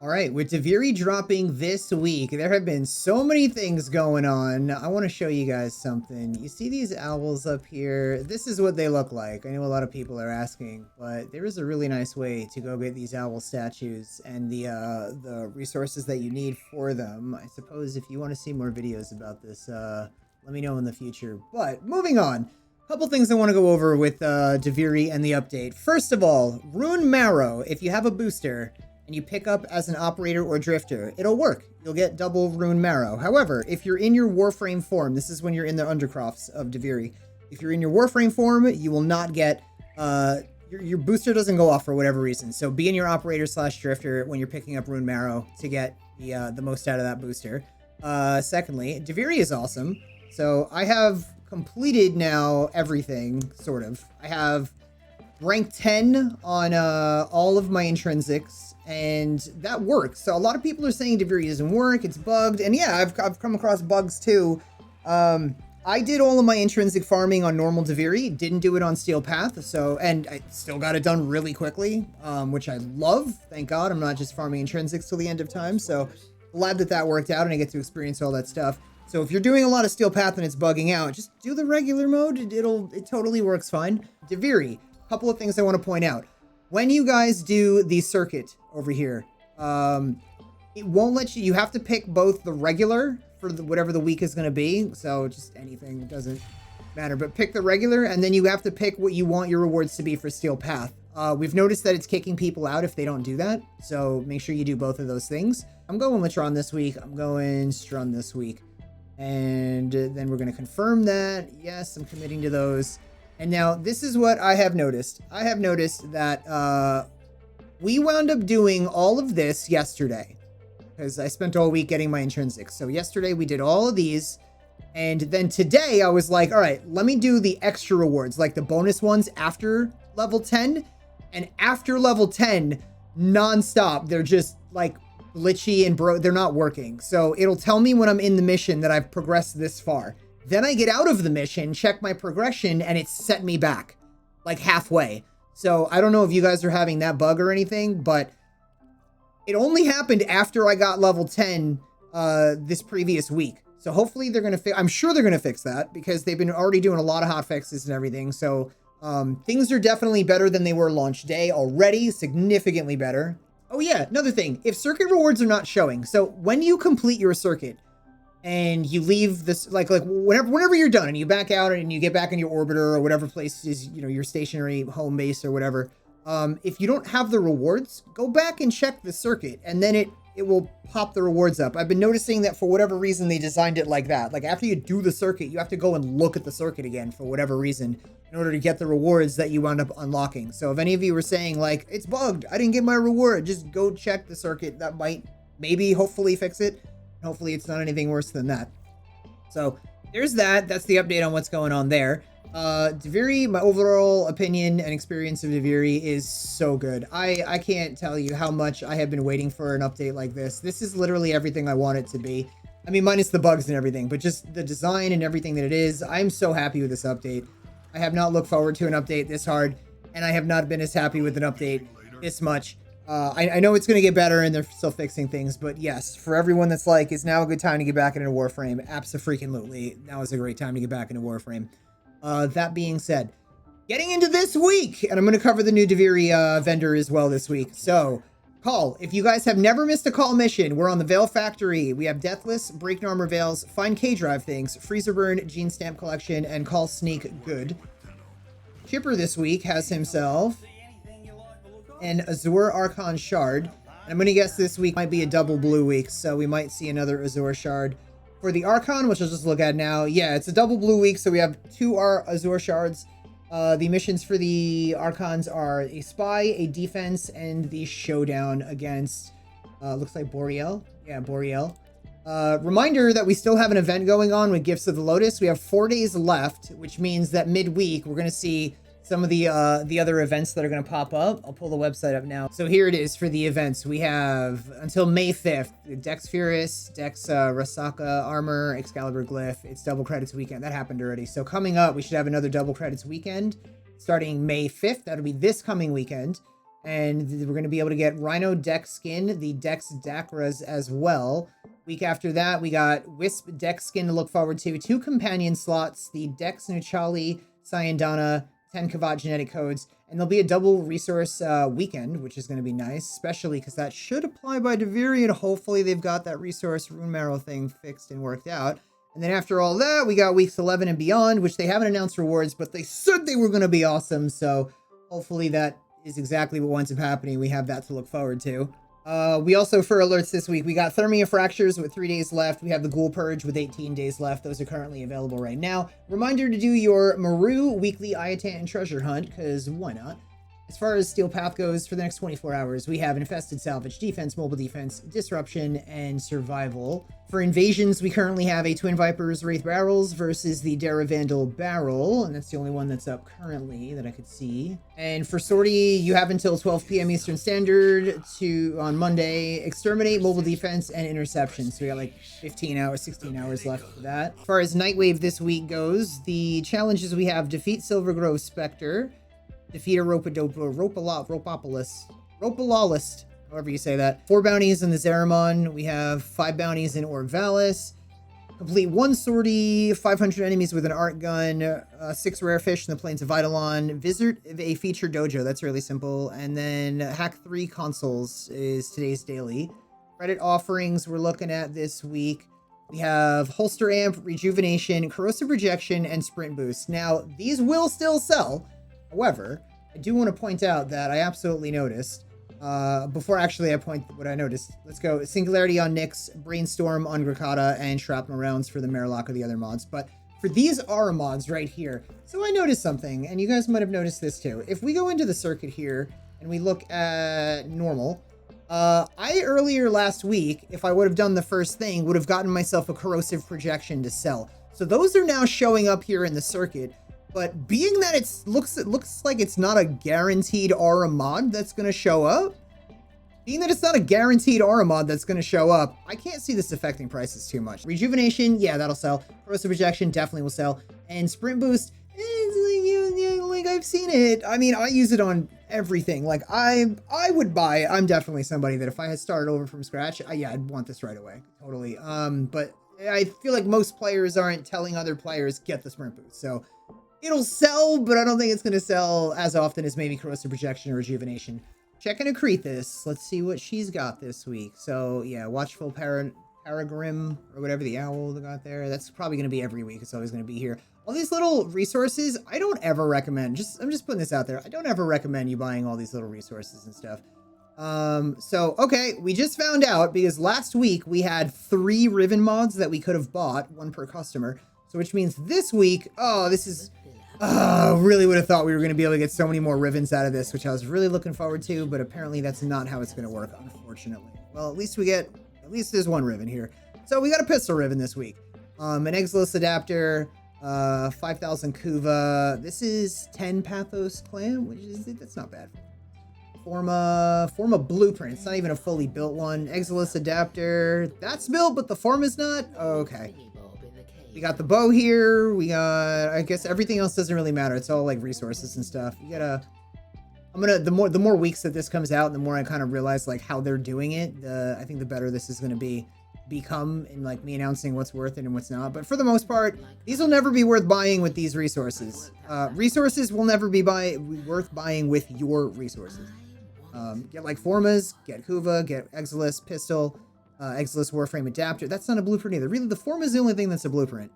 All right, with Duviri dropping this week, there have been so many things going on. I want to show you guys something. You see these owls up here? This is what they look like. I know a lot of people are asking, but there is a really nice way to go get these owl statues and the resources that you need for them. I suppose if you want to see more videos about this, let me know in the future. But moving on. Couple things I want to go over with Duviri and the update. First of all, Rune Marrow. If you have a booster and you pick up as an operator or drifter, it'll work. You'll get double Rune Marrow. However, if you're in your Warframe form, this is when you're in the Undercrofts of Duviri. If you're in your Warframe form, you will not get, your booster doesn't go off for whatever reason. So be in your operator / drifter when you're picking up Rune Marrow to get the most out of that booster. Secondly, Duviri is awesome. So I have completed now everything, sort of. I have rank 10 on all of my intrinsics, and that works. So a lot of people are saying Duviri doesn't work, it's bugged, and yeah, I've come across bugs too. I did all of my intrinsic farming on normal Duviri, didn't do it on Steel Path, so, and I still got it done really quickly, which I love. Thank God I'm not just farming intrinsics till the end of time, so glad that that worked out and I get to experience all that stuff. So if you're doing a lot of Steel Path and it's bugging out, just do the regular mode. It totally works fine. Duviri, couple of things I want to point out. When you guys do the circuit over here, it won't let you. You have to pick both the regular for whatever the week is going to be. So just anything, doesn't matter. But pick the regular, and then you have to pick what you want your rewards to be for Steel Path. We've noticed that it's kicking people out if they don't do that. So make sure you do both of those things. I'm going Latron this week. I'm going Strun this week. And then we're going to confirm that. Yes, I'm committing to those. And now this is what I have noticed. I have noticed that we wound up doing all of this yesterday because I spent all week getting my intrinsics. So yesterday we did all of these. And then today I was like, all right, let me do the extra rewards, like the bonus ones after level 10. And after level 10, nonstop, they're just like glitchy and they're not working. So it'll tell me when I'm in the mission that I've progressed this far. Then I get out of the mission, check my progression, and it's set me back like halfway. So I don't know if you guys are having that bug or anything, but it only happened after I got level 10 this previous week. So hopefully they're going to I'm sure they're going to fix that because they've been already doing a lot of hot fixes and everything. So things are definitely better than they were launch day already, significantly better. Oh yeah, another thing, if circuit rewards are not showing, so when you complete your circuit and you leave this, like whenever you're done and you back out and you get back in your orbiter or whatever place is, you know, your stationary home base or whatever, if you don't have the rewards, go back and check the circuit and then it will pop the rewards up. I've been noticing that for whatever reason they designed it like that. Like after you do the circuit, you have to go and look at the circuit again for whatever reason in order to get the rewards that you wound up unlocking. So if any of you were saying like, it's bugged, I didn't get my reward, just go check the circuit. That might maybe hopefully fix it. Hopefully it's not anything worse than that. So there's that. That's the update on what's going on there. Duviri, my overall opinion and experience of Duviri is so good. I can't tell you how much I have been waiting for an update like this. This is literally everything I want it to be. I mean, minus the bugs and everything, but just the design and everything that it is. I'm so happy with this update. I have not looked forward to an update this hard, and I have not been as happy with an update this much. I know it's going to get better and they're still fixing things, but yes, for everyone that's like, is now a good time to get back into Warframe? Abso-freaking-lutely. Now is a great time to get back into Warframe. That being said, getting into this week, and I'm going to cover the new Duviri vendor as well this week. So, call. If you guys have never missed a call mission, we're on the Veil Factory. We have Deathless, Break Armor Veils, Find K-Drive Things, Freezer Burn, Gene Stamp Collection, and Call Sneak Good. Chipper this week has himself an Azure Archon Shard. And I'm going to guess this week might be a double blue week, so we might see another Azure Shard. For the Archon, which I'll just look at now, yeah, it's a double blue week, so we have 2 Azure Shards. The missions for the Archons are a Spy, a Defense, and the Showdown against, looks like Boreal. Yeah, Boreal. Reminder that we still have an event going on with Gifts of the Lotus. We have 4 days left, which means that midweek we're going to see some of the other events that are going to pop up. I'll pull the website up now. So here it is for the events. We have until May 5th, Dex Furus, Dex Rasaka Armor, Excalibur Glyph. It's double credits weekend. That happened already. So coming up, we should have another double credits weekend starting May 5th. That'll be this coming weekend. And we're going to be able to get Rhino Deck Skin, the Dex Dakras as well. Week after that, we got Wisp Deck Skin to look forward to. 2 companion slots, the Dex Nuchali, Syandana, 10 Kavat genetic codes. And there'll be a double resource weekend, which is going to be nice, especially because that should apply by Duviri, and hopefully they've got that resource Rune Marrow thing fixed and worked out. And then after all that, we got weeks 11 and beyond, which they haven't announced rewards, but they said they were going to be awesome. So hopefully that is exactly what winds up happening. We have that to look forward to. We also, for alerts this week, we got Thermia Fractures with 3 days left. We have the Ghoul Purge with 18 days left. Those are currently available right now. Reminder to do your Maru weekly Iatan and Treasure Hunt, because why not? As far as Steel Path goes, for the next 24 hours, we have Infested Salvage, Defense, Mobile Defense, Disruption, and Survival. For invasions, we currently have a Twin Vipers Wraith Barrels versus the Dara Vandal Barrel, and that's the only one that's up currently that I could see. And for sortie, you have until 12 p.m. Eastern Standard on Monday, Exterminate, Mobile Defense, and Interception. So we got like 15 hours, 16 hours left for that. As far as Nightwave this week goes, the challenges we have: defeat Silvergrove Spectre, defeat a Ropalolist, however you say that. 4 bounties in the Zeramon. We have 5 bounties in Orvalis. Complete 1 sortie, 500 enemies with an art gun, 6 rare fish in the plains of Eidolon. Visit a featured dojo. That's really simple. And then hack 3 consoles is today's daily. Credit offerings we're looking at this week. We have Holster Amp, Rejuvenation, Corrosive Rejection, and Sprint Boost. Now, these will still sell. However, I do want to point out that I absolutely noticed, before actually I point what I noticed, let's go Singularity on Nyx, Brainstorm on Grakata, and Shrapnel Rounds for the Merlock or the other mods. But for these Aura mods right here, so I noticed something, and you guys might have noticed this too. If we go into the circuit here, and we look at normal, I earlier last week, if I would have done the first thing, would have gotten myself a Corrosive Projection to sell. So those are now showing up here in the circuit. But being that it looks like it's not a guaranteed aura mod that's going to show up, I can't see this affecting prices too much. Rejuvenation, yeah, that'll sell. Corrosive Rejection definitely will sell. And Sprint Boost, like I've seen it. I mean, I use it on everything. Like I would buy it. I'm definitely somebody that if I had started over from scratch, yeah, I'd want this right away. Totally. But I feel like most players aren't telling other players, get the Sprint Boost. So it'll sell, but I don't think it's going to sell as often as maybe Corrosive Projection or Rejuvenation. Checking Acrithis. Let's see what she's got this week. So, yeah, Watchful Paragrim, or whatever the owl they got there. That's probably going to be every week. It's always going to be here. All these little resources, I don't ever recommend. I'm just putting this out there. I don't ever recommend you buying all these little resources and stuff. So, okay, we just found out, because last week we had 3 Riven mods that we could have bought, 1 per customer. So, which means this week, really would have thought we were going to be able to get so many more Rivens out of this, which I was really looking forward to, but apparently that's not how it's going to work, unfortunately. Well, at least there's 1 Riven here. So we got a Pistol Riven this week. An Exilus Adapter, 5,000 Kuva. This is 10 Pathos Clan, that's not bad. Forma Blueprint. It's not even a fully built one. Exilus Adapter. That's built, but the Forma's not? Okay. We got the bow here. We got, I guess everything else doesn't really matter. It's all like resources and stuff. You gotta, the more weeks that this comes out, the more I kind of realize like how they're doing it. I think the better this is going to become in like me announcing what's worth it and what's not. But for the most part, these will never be worth buying with these resources. Resources will never be worth buying with your resources. Get like Formas, get Kuva, get Exilus Pistol, Exilus Warframe Adapter. That's not a blueprint either. Really, the Forma is the only thing that's a blueprint.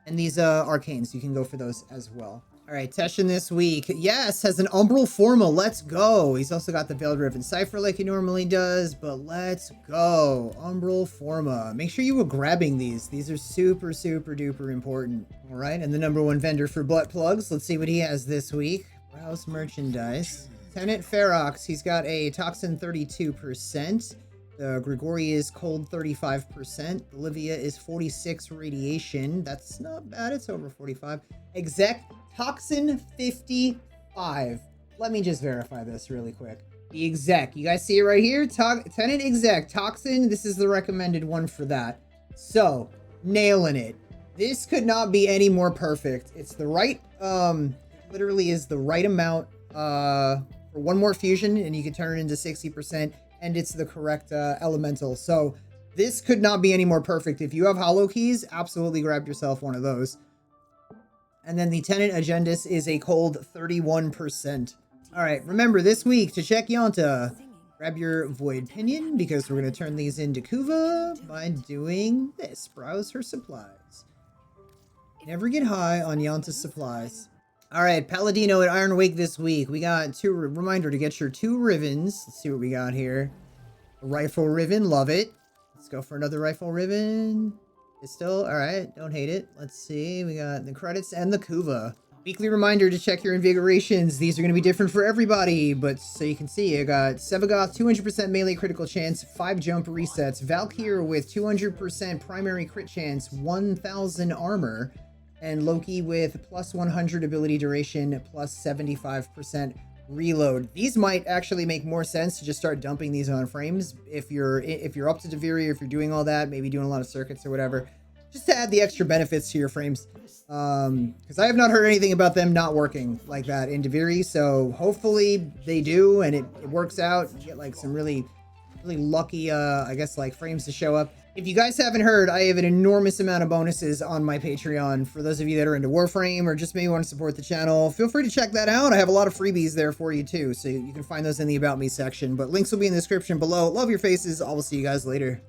And these Arcanes, you can go for those as well. All right, Teshin this week. Yes, has an Umbral Forma. Let's go. He's also got the Veiled Riven Cipher like he normally does, but let's go. Umbral Forma. Make sure you were grabbing these. These are super, super duper important. All right, and the #1 vendor for butt plugs. Let's see what he has this week. Browse merchandise. Tenant Ferox. He's got a Toxin 32%. The Grigori is cold 35%. Olivia is 46 radiation. That's not bad. It's over 45. Exec Toxin 55. Let me just verify this really quick. The exec. You guys see it right here? Tenant exec. Toxin. This is the recommended one for that. So, nailing it. This could not be any more perfect. It's the right, literally is the right amount, for for one more fusion, and you can turn it into 60%, and it's the correct elemental. So this could not be any more perfect. If you have hollow keys, absolutely grab yourself one of those. And then the Tenant Agendis is a cold 31%. All right, remember this week to check Yonta, grab your Void Pinion, because we're going to turn these into Kuva by doing this. Browse her supplies. Never get high on Yonta's supplies. All right, Paladino at Iron Wake this week. We got reminder to get your 2 Rivens. Let's see what we got here. A Rifle Riven, love it. Let's go for another Rifle Riven. Pistol, all right, don't hate it. Let's see, we got the credits and the Kuva. Weekly reminder to check your invigorations. These are going to be different for everybody, but so you can see, I got Sevagoth, 200% melee critical chance, 5 jump resets. Valkyr with 200% primary crit chance, 1000 armor. And Loki with plus 100 ability duration, plus 75% reload. These might actually make more sense to just start dumping these on frames if you're up to Duviri, or if you're doing all that, maybe doing a lot of circuits or whatever, just to add the extra benefits to your frames. Because I have not heard anything about them not working like that in Duviri, so hopefully they do and it works out. You get like some really lucky I guess like frames to show up. If you guys haven't heard, I have an enormous amount of bonuses on my Patreon. For those of you that are into Warframe or just maybe want to support the channel, feel free to check that out. I have a lot of freebies there for you too, so you can find those in the About Me section. But links will be in the description below. Love your faces. I will see you guys later.